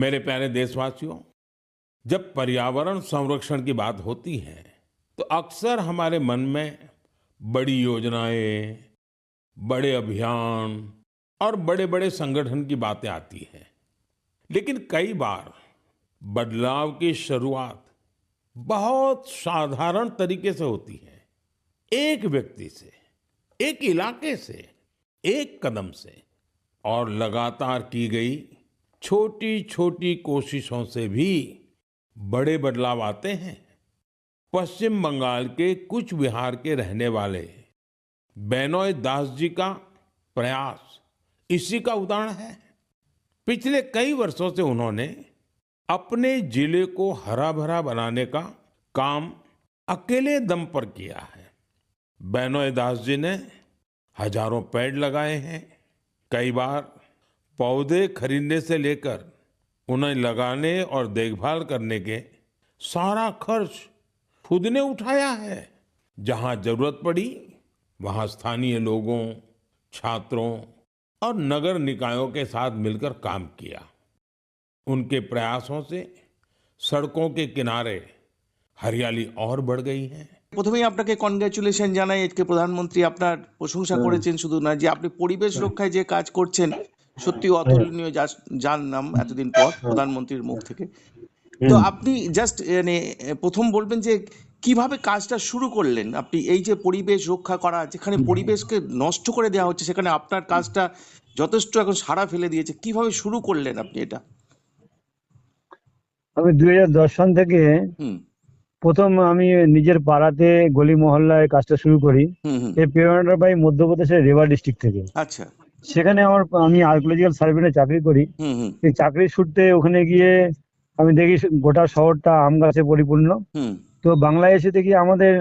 मेरे प्यारे देशवासियों, जब पर्यावरण संरक्षण की बात होती है, तो अक्सर हमारे मन में बड़ी योजनाएं, बड़े अभियान और बड़े-बड़े संगठन की बातें आती हैं। लेकिन कई बार बदलाव की शुरुआत बहुत साधारण तरीके से होती है। एक व्यक्ति से, एक इलाके से, एक कदम से और लगातार की गई छोटी-छोटी कोशिशों से भी बड़े बदलाव आते हैं। पश्चिम बंगाल के कुछ बिहार के रहने वाले बेनोय दास जी का प्रयास इसी का उदाहरण है। पिछले कई वर्षों से उन्होंने अपने जिले को हरा भरा बनाने का काम अकेले दम पर किया है। बेनोय दास जी ने हजारों पेड़ लगाए हैं। कई बार पौधे खरीदने से लेकर उन्हें लगाने और देखभाल करने के सारा खर्च खुद ने उठाया है। जहां जरूरत पड़ी वहां स्थानीय लोगों, छात्रों और नगर निकायों के साथ मिलकर काम किया। उनके प्रयासों से सड़कों के किनारे हरियाली और बढ़ गई है। প্রথমেই আপনাকে কনগ্রাচুলেশন জানাই। আজকে প্রধানমন্ত্রী আপনার প্রশংসা করেছেন, শুধু না যে আপনি পরিবেশ রক্ষায় যে কাজ করছেন সত্যি অতুলনীয়, জানলাম এতদিন পর প্রধানমন্ত্রীর মুখ থেকে। তো আপনি জাস্ট মানে প্রথম বলবেন যে কিভাবে কাজটা শুরু করলেন আপনি, এই যে পরিবেশ রক্ষা করা, যেখানে পরিবেশকে নষ্ট করে দেওয়া হচ্ছে সেখানে আপনার কাজটা যথেষ্ট এখন সাড়া ফেলে দিয়েছে, কিভাবে শুরু করলেন আপনি এটা? আমি 2010 সাল থেকে হুম প্রথম আমি নিজের পাড়াতে গলি মহল্লায় কাজটা শুরু করি। হুম হুম এই প্রেরণাটা পাই মধ্যপ্রদেশের রেওয়া ডিস্ট্রিক্ট থেকে। আচ্ছা। সেখানে আমি আর্কিওলজিক্যাল সার্ভেতে চাকরি করি। হুম হুম এই চাকরির সূত্রে ওখানে গিয়ে আমি দেখি গোটা শহরটা আম গাছে পরিপূর্ণ। হুম তো বাংলায় এসে দেখি আমাদের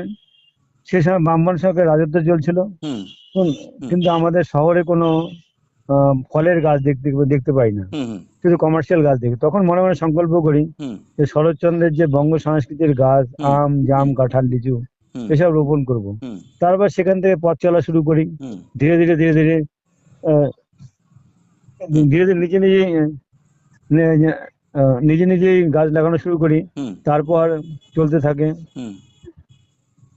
সে সময় ব্রাহ্মণ সরকারের রাজত্ব চলছিল। হুম হুম, কিন্তু আমাদের শহরে কোনো ফলের গাছ দেখতে পাই না, হুম হুম শুধু কমার্শিয়াল গাছ দেখি। তখন মনে মনে সংকল্প করি হুম যে শরৎচন্দ্রের যে বঙ্গ সংস্কৃতির গাছ, হুম আম, জাম, কাঁঠাল, লিচু হুম এসব রোপণ করব। হুম তারপর সেখান থেকে পথ চলা শুরু করি। হুম ধীরে ধীরে ধীরে ধীরে আহ, হুম ধীরে ধীরে নিজে নিজে নিজে নিজেই গাছ লাগানো শুরু করি। হুম তারপর চলতে থাকে। হুম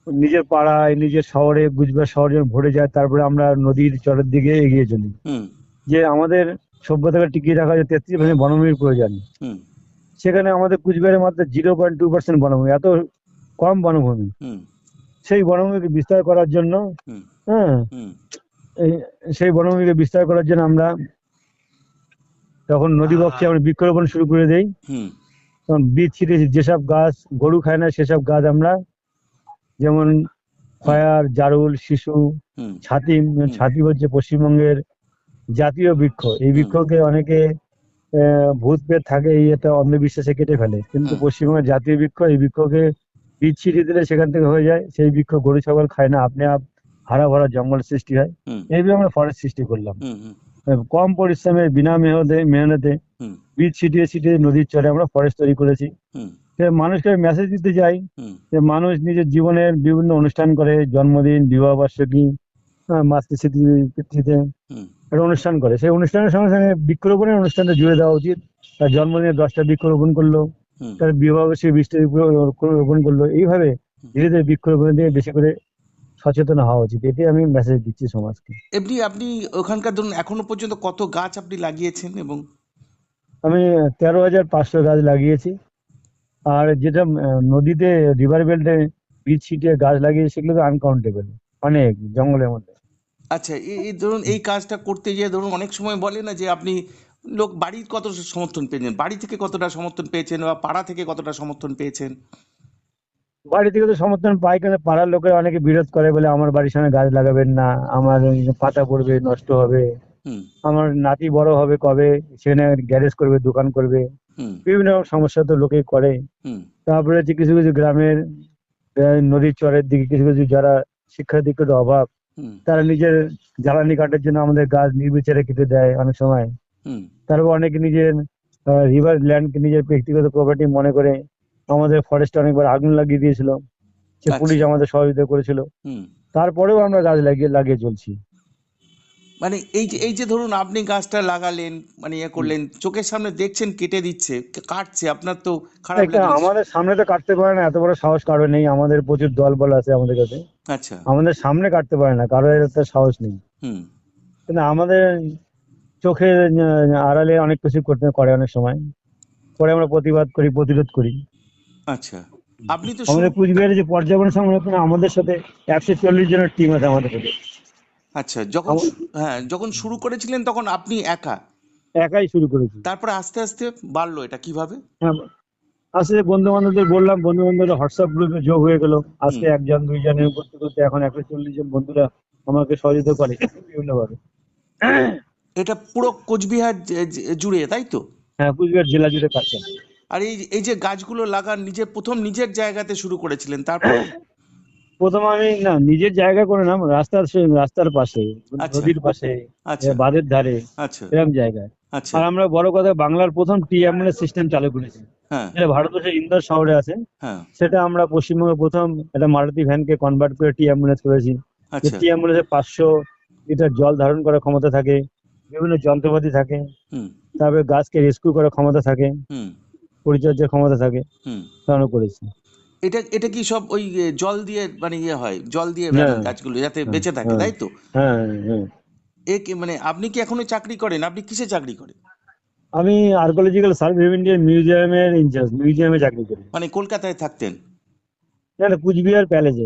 নিজের পাড়ায়, নিজের শহরে, গুজরাট শহর যখন ভরে যায়, তারপরে আমরা নদীর চরের দিকে এগিয়ে চলি। হুম যে আমাদের সভ্যতাকে টিকিয়ে রাখা যে 33% বনভূমির প্রয়োজন, হুম সেখানে আমাদের কুচবিহারে মাত্র 0.2% বনভূমি, এত কম বনভূমি। হুম সেই বনভূমিকে বিস্তার করার জন্য হুম হ্যাঁ হুম এই সেই বনভূমিকে বিস্তার করার জন্য আমরা তখন নদী বক্ষে আমরা বৃক্ষরোপণ শুরু করে দেই। হুম তখন বীজ ছিটিয়েছি, যেসব গাছ গরু খায় না সেসব গাছ আমরা, যেমন খয়ার, জারুল, শিশু, হুম ছাতিম। ছাতি হচ্ছে পশ্চিমবঙ্গের জাতীয় বৃক্ষ। এই হুম বৃক্ষকে অনেকে ভূত প্রেত থাকে এই একটা অন্ধবিশ্বাসে কেটে ফেলে, কিন্তু হুম পশ্চিমবঙ্গের জাতীয় বৃক্ষ। এই বৃক্ষকে বীজ ছিটিয়ে দিলে সেখান থেকে হয়ে যায়। সেই বৃক্ষ গরু ছাগল খায় না, আপনি আপ হারা ভরা জঙ্গল সৃষ্টি হয়। হুম এইভাবে আমরা ফরেস্ট সৃষ্টি করলাম। হুম হুম কম পরিশ্রমে, বিনা মেহনতে হুম বীজ ছিটিয়ে ছিটিয়ে নদীর চরে আমরা ফরেস্ট তৈরি করেছি। হুম সে মানুষকে মেসেজ দিতে চাই হুম যে মানুষ নিজের জীবনের বিভিন্ন অনুষ্ঠান করে, জন্মদিন, বিবাহ বার্ষিকী, মাতৃস্মৃতিতে হুম একটা অনুষ্ঠান করে। সেই অনুষ্ঠানের সঙ্গে সঙ্গে বৃক্ষরোপণের অনুষ্ঠানটা জুড়ে দেওয়া উচিত। তার জন্মদিনে 10টা বৃক্ষরোপণ করলো, হুম তার বিবাহ বার্ষিকী 20টা রোপণ করলো। এইভাবে ধীরে ধীরে বৃক্ষরোপণের দিকে বেশি করে সচেতন হওয়া উচিত। এটাই আমি মেসেজ দিচ্ছি সমাজকে। এমনি আপনি ওখানকার ধরুন এখনো পর্যন্ত কত গাছ আপনি লাগিয়েছেন? এবং আমি 13,500 গাছ লাগিয়েছি। আর যেটা নদীতে, রিভার বেল্টে বীজ ছিটিয়ে গাছ লাগিয়েছি, সেগুলো তো আনকাউন্টেবল, অনেক জঙ্গলের মধ্যে। আচ্ছা, এই ধরুন এই কাজটা করতে গিয়ে ধরুন অনেক সময় বলে না যে আপনি লোক বাড়ির কত সমর্থন পেয়েছেন, বাড়ি থেকে কতটা সমর্থন পেয়েছেন বা পাড়া থেকে কতটা সমর্থন পেয়েছেন? বাড়ি থেকে তো সমর্থন পাই, কিন্তু পাড়ার লোকের অনেকে বিরোধ করে, বলে আমার বাড়ির সামনে গাছ লাগাবেন না, আমার পাতা পড়বে, নষ্ট হবে, হুম আমার নাতি বড় হবে কবে, সেখানে গ্যারেজ করবে, দোকান করবে। হুম বিভিন্ন রকম সমস্যা তো লোকে করে। হুম তারপরে হচ্ছে কিছু কিছু গ্রামের নদীর চরের দিকে কিছু কিছু যারা শিক্ষার দিকে একটু অভাব, হুম তারা নিজের জ্বালানি কাঠের জন্য আমাদের গাছ নির্বিচারে কেটে দেয় অনেক সময়। হুম তারপর অনেকে নিজের রিভার ল্যান্ডকে নিজের ব্যক্তিগত প্রপার্টি মনে করে আমাদের ফরেস্টে অনেকবার আগুন লাগিয়ে দিয়েছিল। পুলিশ আচ্ছা। আমাদের সহযোগিতা করেছিল। হুম তারপরেও আমরা গাছ লাগিয়ে লাগিয়ে চলছি। মানে এই যে ধরুন আপনি গাছটা লাগালেন, মানে ইয়ে করলেন, চোখের সামনে দেখছেন কেটে দিচ্ছে, কাটছে, আপনার তো খারাপ একটা লাগে নিশ্চয়ই। আমাদের সামনে তো কাটতে পারে না, এত বড় সাহস কারো নেই, আমাদের প্রচুর দল বল আছে আমাদের কাছে, আচ্ছা। আমাদের সামনে কাটতে পারে না, কারো এত সাহস নেই। হুম। কিন্তু আমাদের চোখের আড়ালে অনেক কিছু করতে করে অনেক সময়, পরে আমরা প্রতিবাদ করি, প্রতিরোধ করি। আচ্ছা, আপনি তো শুরু। আমাদের কুচবিহারের যে পর্যাবরণ সংরক্ষণ, আমাদের সাথে 140 জনের টিম আছে আমাদের সাথে। আচ্ছা, যখন হ্যাঁ, যখন শুরু করেছিলেন তখন আপনি একা, একাই শুরু করেছি। তারপরে আস্তে আস্তে বাড়লো এটা কিভাবে? হ্যাঁ, আসলে বন্ধু বান্ধবদের বললাম, বন্ধু বান্ধবদের হোয়াটসঅ্যাপ গ্রুপে যোগ হয়ে গেল। হুম। আজকে একজন দুইজনের করতে করতে এখন 140 জন বন্ধুরা আমাকে সহযোগিতা করে বিভিন্ন ভাবে। এটা পুরো কোচবিহার জুড়ে, তাই তো? হ্যাঁ, কুচবিহার জেলা জুড়ে কাজ চলে। আর এই যে গাছগুলো লাগান, প্রথম নিজের জায়গাতে শুরু করেছিলেন, তারপর? প্রথম আমি না নিজের জায়গা করে না, রাস্তার পাশে, আচ্ছা। নদীর পাশে, আচ্ছা। বাঁধের ধারে, আচ্ছা। এরকম জায়গায়। আচ্ছা। আর আমরা বড় কথা বাংলার প্রথম টি অ্যাম্বুলেন্স সিস্টেম চালু করেছি, হ্যাঁ। যেটা ভারতবর্ষের ইন্দোর শহরে আছে। হ্যাঁ। সেটা আমরা পশ্চিমবঙ্গে প্রথম একটা মারুতি ভ্যানকে কনভার্ট করে টি অ্যাম্বুলেন্স করেছি। যে আচ্ছা। টি অ্যাম্বুলেন্সে 500 লিটার জল ধারণ করার ক্ষমতা থাকে, বিভিন্ন যন্ত্রপাতি থাকে, হুম। তারপরে গাছকে রেস্কিউ করার ক্ষমতা থাকে, হুম। পরিচর্যার ক্ষমতা থাকে। হুম। তা আমরা করেছি। এটা এটা কি সব ওই জল দিয়ে, মানে ইয়ে হয়, জল দিয়ে হ্যাঁ, গাছগুলো যাতে হ্যাঁ, বেঁচে থাকে, হ্যাঁ, তাই তো? হ্যাঁ, হ্যাঁ। মানে আপনি কি এখনো চাকরি করেন? আপনি কিসে চাকরি করেন? আমি আর্কোলজিক্যাল সার্ভে অফ ইন্ডিয়ান মিউজিয়ামের ইনচার্জ, মিউজিয়ামে চাকরি করি। মানে কলকাতায় থাকতেন? না না, কুচবিহার প্যালেস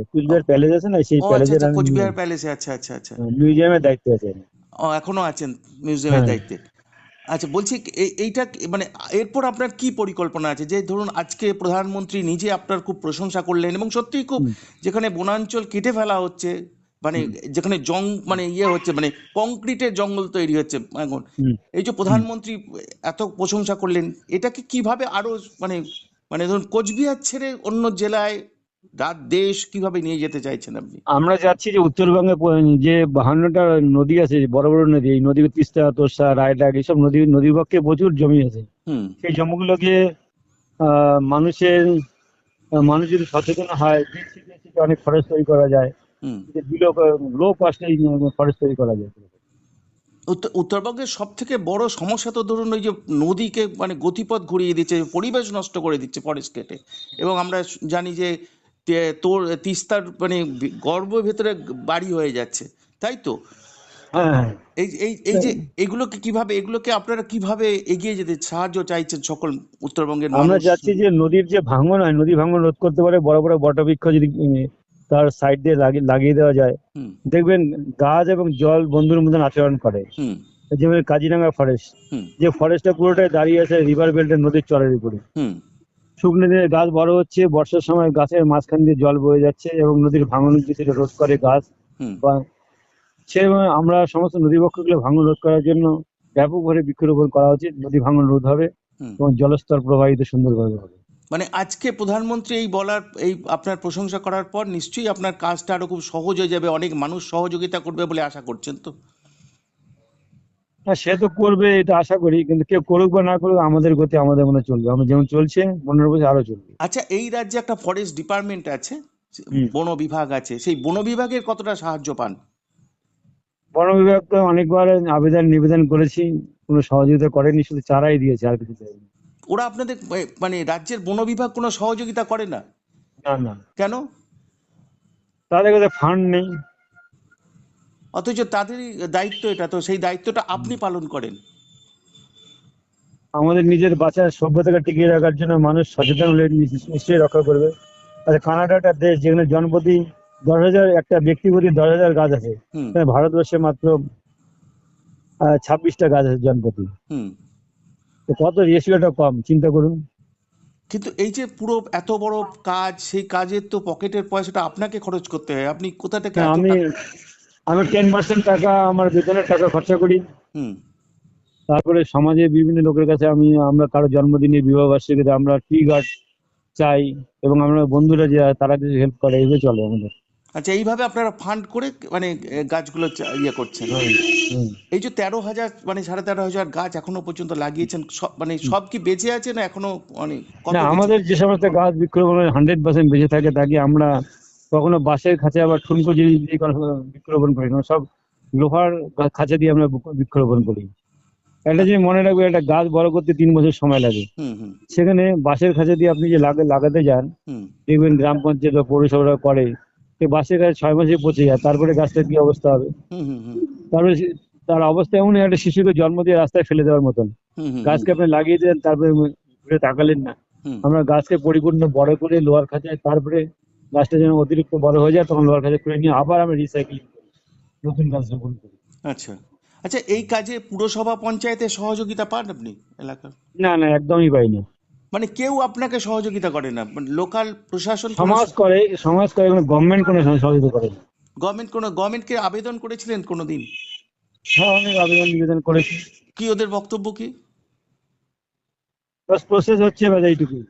আছে না, সেই ও আচ্ছা প্যালেসের আচ্ছা, আমি কোচবিহার প্যালেসে, আচ্ছা আচ্ছা আচ্ছা। মিউজিয়ামের দায়িত্বে আছি আমি। ও, এখনো আছেন মিউজিয়ামের হ্যাঁ। দায়িত্বে? আচ্ছা, বলছি এইটা মানে এরপর আপনার কি পরিকল্পনা আছে? যে ধরুন আজকে প্রধানমন্ত্রী নিজে আপনার খুব প্রশংসা করলেন, এবং সত্যিই খুব, হুম, যেখানে বনাঞ্চল কেটে ফেলা হচ্ছে, মানে হুম, যেখানে মানে ইয়ে হচ্ছে, মানে কংক্রিটের জঙ্গল তৈরি হচ্ছে এখন, হুম, এই যে হুম। প্রধানমন্ত্রী এত প্রশংসা করলেন, এটাকে কিভাবে আরো, মানে মানে ধরুন কোচবিহার ছেড়ে অন্য জেলায়, দেশ কিভাবে নিয়ে যেতে চাইছেন আপনি? আমরা চাচ্ছি যে উত্তরবঙ্গে যে 52টা নদী আছে, বড় বড় নদী, এই নদী তিস্তা, তোর্ষা, রায়ডাক, এইসব নদীর পক্ষে প্রচুর জমি আছে। হুম। সেই জমিগুলোকে মানুষ যদি সচেতন হয়, বীজ ছিটে ছিটে অনেক ফরেস্ট তৈরি করা যায়, হুম। যে লো কস্টে ফরেস্ট তৈরি করা যায়। উত্তরবঙ্গের সব থেকে বড় সমস্যা তো ধরুন ওই যে নদীকে, মানে গতিপথ ঘুরিয়ে দিচ্ছে, পরিবেশ নষ্ট করে দিচ্ছে ফরেস্ট কেটে। এবং আমরা জানি যে তোর তিস্তার মানে গর্ভের ভেতরে বাড়ি হয়ে যাচ্ছে, তাই তো? হ্যাঁ, হ্যাঁ। এই যে এগুলোকে আপনারা কিভাবে এগিয়ে যেতে সাহায্য চাইছেন সকল উত্তরবঙ্গের আমরা মানুষ? চাচ্ছি যে নদীর যে ভাঙন হয়, নদী ভাঙন রোধ করতে পারে বড় বড় বটবৃক্ষ যদি তার সাইড দিয়ে লাগিয়ে দেওয়া যায়, হুম। দেখবেন গাছ এবং জল বন্ধুর মতন আচরণ করে। হুম। যেমন কাজিরাঙ্গা ফরেস্ট, হুম। যে ফরেস্টটা পুরোটাই দাঁড়িয়ে আছে রিভার বেল্টের নদীর চরের উপরে। হুম। শুকনো দিনে গাছ বড় হচ্ছে, বর্ষার সময় গাছের মাঝখান দিয়ে জল বয়ে যাচ্ছে এবং নদীর ভাঙন যেটা রোধ করে গাছ। হুম। বা সেভাবে আমরা সমস্ত নদী বক্ষগুলো ভাঙন রোধ করার জন্য ব্যাপকভাবে বৃক্ষরোপণ করা উচিত। নদী ভাঙন রোধ হবে হুম। এবং জলস্তর প্রবাহিত সুন্দরভাবে হবে। মানে আজকে প্রধানমন্ত্রী এই আপনার প্রশংসা করার পর নিশ্চয়ই আপনার কাজটা আরো খুব সহজ হয়ে যাবে, অনেক মানুষ সহযোগিতা করবে বলে আশা করছেন তো? হ্যাঁ, সে তো করবে, এটা আশা করি, কিন্তু কেউ করুক বা না করুক আমাদের গতি আমাদের মনে চলবে, আমরা যেমন চলছে 15 বছর আরো চলবে। আচ্ছা, এই রাজ্যে একটা ফরেস্ট ডিপার্টমেন্ট আছে, হুম। বন বিভাগ আছে, সেই বন বিভাগের কতটা সাহায্য পান? বন বিভাগ তো অনেকবার নিবেদন করেছি, কোনো সহযোগিতা করেনি, শুধু চারাই দিয়েছে, আর কিছু চাইনি। ওরা আপনাদের মানে রাজ্যের বন বিভাগ কোনো সহযোগিতা করে না? না না, কেন? তাদের কাছে ফান্ড নেই। অথচ তাদেরই দায়িত্ব এটা, তো সেই দায়িত্বটা আপনি পালন করেন। আমাদের নিজের বাঁচার সভ্যতাকে টিকিয়ে রাখার জন্য মানুষ সচেতন হলে নিশ্চয়ই রক্ষা করবে। আচ্ছা, কানাডা একটা দেশ যেখানে জনপ্রতি 10,000, একটা ব্যক্তি প্রতি 10,000 গাছ আছে, হুম। এখানে ভারতবর্ষে মাত্র 26টা গাছ আছে জনপ্রতি। হুম। তো কত রেশিওটা কম, চিন্তা করুন। কিন্তু এই যে পুরো এত বড় কাজ, সেই কাজের তো পকেটের পয়সাটা আপনাকে খরচ করতে হয়, আপনি কোথা থেকে হ্যাঁ, এত আমি টাকা? আমি 10% টাকা আমার বেতনের টাকা খরচা করি। হুম। তারপরে সমাজে বিভিন্ন লোকের কাছে আমরা কারো জন্মদিনে, বিবাহ বার্ষিকীতে আমরা ট্রি গার্ড চাই, এবং আমরা বন্ধুরা যে তারা কিছু হেল্প করে, এইভাবে চলে আমাদের। আচ্ছা, এইভাবে আপনারা ফান্ড করে মানে গাছগুলো ইয়ে করছেন। হুম, হুম, এই যে 13,000, মানে 13,500 গাছ এখনো পর্যন্ত লাগিয়েছেন, সব মানে হুম। সব কি বেঁচে আছে না এখনো, মানে কত না, কিছু? আমাদের যে সমস্ত গাছ বৃক্ষরোপণের 100% বেঁচে থাকে, তাকে আমরা কখনো বাঁশের খাঁচে আবার ঠুনকো জিনিস দিয়ে কোনো বৃক্ষরোপণ করি না, সব লোহার খাঁচা দিয়ে আমরা বৃক্ষরোপণ করি। একটা জিনিস মনে রাখবে, একটা গাছ বড় করতে 3 বছর সময় লাগে। হুম হুম সেখানে বাঁশের খাঁচা দিয়ে আপনি যে লাগাতে যান, হুম দেখবেন গ্রাম পঞ্চায়েত বা পৌরসভা করে, সেই বাঁশের গাছ 6 মাসে পচে যায়। তারপরে গাছটার কি অবস্থা হবে? হুম হুম হুম তারপরে তার অবস্থা এমন, একটা শিশুকে জন্ম দিয়ে রাস্তায় ফেলে দেওয়ার মতন। হুম হুম গাছকে আপনি লাগিয়ে দেন, তারপরে ঘুরে তাকালেন না। হুম আমরা গাছকে পরিপূর্ণ বড় করে লোহার খাঁচায়, তারপরে গাছটা যেন অতিরিক্ত বড় হয়ে যায়, তখন লোহার খাঁচা করে নিয়ে আবার আমরা রিসাইক্লিং করি, নতুন গাছ রোপণ করি। আচ্ছা আচ্ছা, এই কাজে পুরসভা পঞ্চায়েতের সহযোগিতা পান আপনি এলাকার? না না, একদমই পাই না। মানে কেউ আপনাকে সহযোগিতা করে না, লোকাল প্রশাসন কোনো? সমাজ করে গভর্নমেন্ট কোনো সহযোগিতা করে না। গভর্নমেন্টকে আবেদন করেছিলেন কোনোদিন? হ্যাঁ, অনেক আবেদন নিবেদন করেছি। কি ওদের বক্তব্য কি? বাস প্রসেস হচ্ছে, বাস এইটুকুই।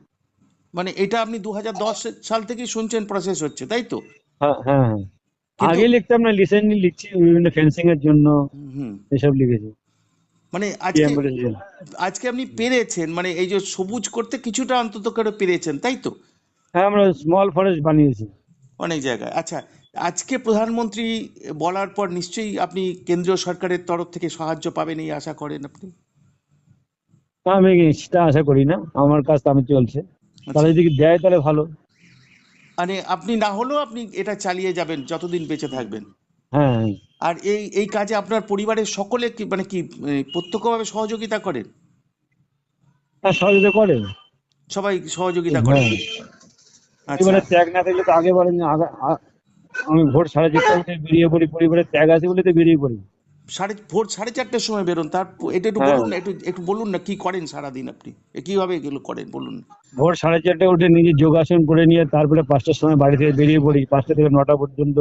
মানে এটা আপনি 2010 সাল থেকেই শুনছেন প্রসেস হচ্ছে, তাই তো? হ্যাঁ হ্যাঁ হ্যাঁ। কিন্তু আগে লিখতাম না, রিসেন্টলি লিখছি, বিভিন্ন ফেন্সিং এর জন্য হুম, এসব লিখেছি। মানে আজকে টিএমএল এর জন্য। আজকে আপনি পেরেছেন, মানে এই যে সবুজ করতে কিছুটা অন্তত করে পেরেছেন, তাই তো? হ্যাঁ, আমরা স্মল ফরেস্ট বানিয়েছি। অনেক জায়গায়। আচ্ছা, আজকে প্রধানমন্ত্রী বলার পর নিশ্চয়ই আপনি কেন্দ্রীয় সরকারের তরফ থেকে সাহায্য পাবেন এই আশা করেন আপনি? তা আমি সেটা আশা করি না, আমার কাজ তো আমি চলছে। তারা আচ্ছা, যদি দেয় তাহলে ভালো। মানে আপনি না হলেও আপনি এটা চালিয়ে যাবেন যতদিন বেঁচে থাকবেন। হ্যাঁ হ্যাঁ। আর এই এই কাজে আপনার পরিবারের সকলে কি মানে কি প্রত্যক্ষভাবে সহযোগিতা করেন? হ্যাঁ, সহযোগিতা করে। সবাই সহযোগিতা করেন? হ্যাঁ, আচ্ছা, পরিবারের ত্যাগ না থাকলে তো আগে বলেন, আমি ভোর 4:30টার মধ্যে বেরিয়ে পড়ি, পরিবারের ত্যাগ আছে বলে তো বেরিয়ে পড়ি। ভোর 4:30টার সময় বেরোন, তার এটা একটু হ্যাঁ, বলুন না, একটু একটু বলুন না কি করেন সারাদিন আপনি, কিভাবে এগুলো করেন বলুন না। ভোর 4:30টায় উঠে নিজে যোগাসন করে নিয়ে তারপরে 5টার সময় বাড়ি থেকে বেরিয়ে পড়ি। 5টা থেকে 9টা পর্যন্ত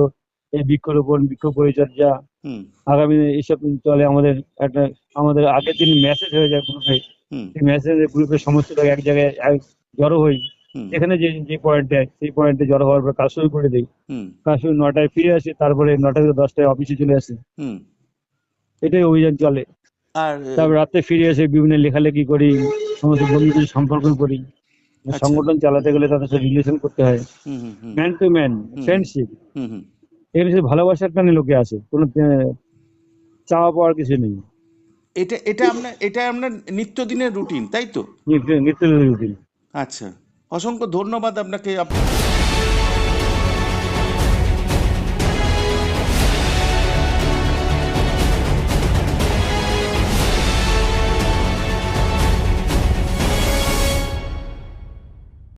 এই বৃক্ষরোপণ, বৃক্ষ পরিচর্যা, হুম আগামী এইসব চলে আমাদের। একটা আমাদের আগের দিন মেসেজ হয়ে যায় গ্রুপে, হুম সেই মেসেজের গ্রুপে সমস্ত লোক এক জায়গায় জড়ো হই। হুম এখানে যে যে পয়েন্টে, সেই পয়েন্টে জড়ো হওয়ার পর কাজ শুরু করে দিই। হুম কাজ শুরু 9টায় ফিরে আসি, তারপরে 9টা থেকে 10টায় অফিসে চলে আসি। হুম এটাই অভিযান চলে। আর তারপর রাত্রে ফিরে এসে বিভিন্ন লেখালেখি করি, সমস্ত বন্ধুদের সম্পর্ক করি। আচ্ছা, সংগঠন চালাতে গেলে তাদের সাথে রিলেশন করতে হয়, hmm hmm hmm man to man hmm friendship. Hmm hmm এখানে শুধু ভালোবাসার টানে লোকে আসে, কোনো চাওয়া পাওয়ার কিছু নেই। এটা আপনার নিত্যদিনের রুটিন, তাই তো? নিত্য নিত্য রুটিন। আচ্ছা, অসংখ্য ধন্যবাদ আপনাকে।